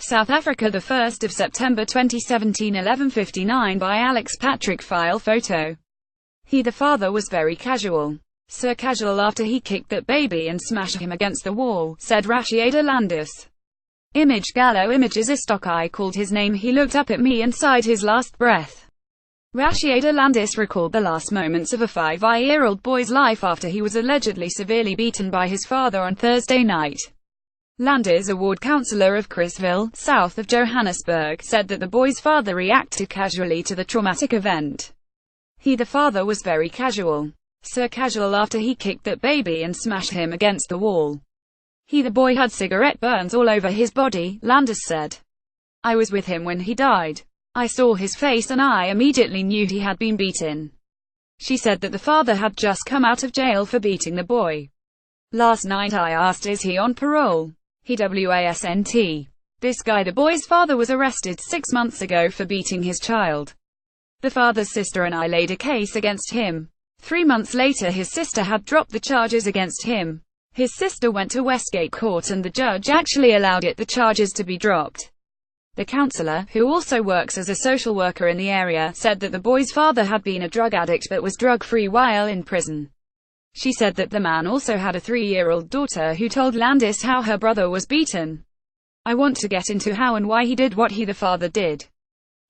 South Africa, the 1st of September 2017, 11:59 by Alex Patrick. File photo. He, the father, was very casual. So casual after he kicked that baby and smashed him against the wall, said Rashieda Landis. Image Gallo Images. A stock eye called his name. He looked up at me and sighed his last breath. Rashieda Landis recalled the last moments of a 5-year-old boy's life after he was allegedly severely beaten by his father on Thursday night. Landis, a ward councillor of Chrisville, south of Johannesburg, said that the boy's father reacted casually to the traumatic event. He, the father, was very casual. So casual after he kicked that baby and smashed him against the wall. He, the boy, had cigarette burns all over his body, Landis said. I was with him when he died. I saw his face and I immediately knew he had been beaten. She said that the father had just come out of jail for beating the boy. Last night I asked, is he on parole? He wasn't. This guy, the boy's father, was arrested 6 months ago for beating his child. The father's sister and I laid a case against him. 3 months later his sister had dropped the charges against him. His sister went to Westgate Court and the judge actually allowed the charges to be dropped. The counsellor, who also works as a social worker in the area, said that the boy's father had been a drug addict but was drug-free while in prison. She said that the man also had a 3-year-old daughter who told Landis how her brother was beaten. I want to get into how and why he did what he, the father, did.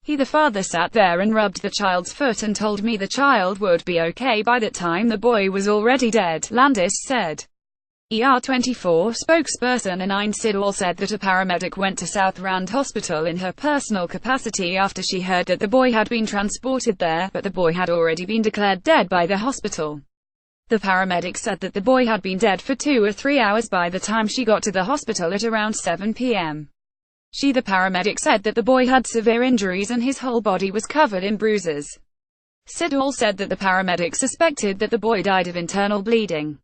He, the father, sat there and rubbed the child's foot and told me the child would be okay by that time the boy was already dead, Landis said. ER24 spokesperson Anine Siddall said that a paramedic went to South Rand Hospital in her personal capacity after she heard that the boy had been transported there, but the boy had already been declared dead by the hospital. The paramedic said that the boy had been dead for 2 or 3 hours by the time she got to the hospital at around 7 p.m. She, the paramedic, said that the boy had severe injuries and his whole body was covered in bruises. Siddall said that the paramedic suspected that the boy died of internal bleeding.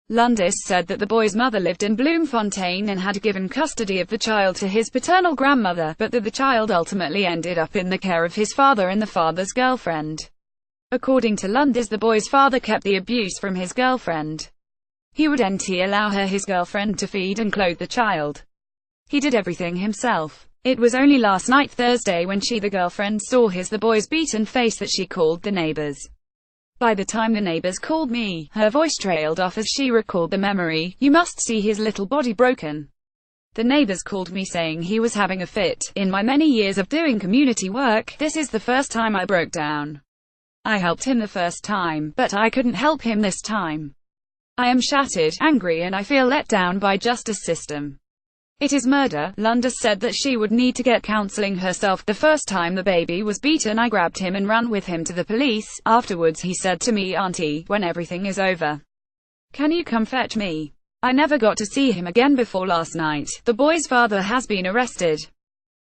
Landis said that the boy's mother lived in Bloemfontein and had given custody of the child to his paternal grandmother, but that the child ultimately ended up in the care of his father and the father's girlfriend. According to Landis, the boy's father kept the abuse from his girlfriend. He wouldn't allow his girlfriend to feed and clothe the child. He did everything himself. It was only last night, Thursday, when she, the girlfriend, saw the boy's beaten face that she called the neighbors. By the time the neighbors called me, her voice trailed off as she recalled the memory. You must see his little body broken. The neighbors called me saying he was having a fit. In my many years of doing community work, this is the first time I broke down. I helped him the first time, but I couldn't help him this time. I am shattered, angry, and I feel let down by justice system. It is murder. Landis said that she would need to get counseling herself. The first time the baby was beaten, I grabbed him and ran with him to the police. Afterwards he said to me, Auntie, when everything is over, can you come fetch me? I never got to see him again before last night. The boy's father has been arrested.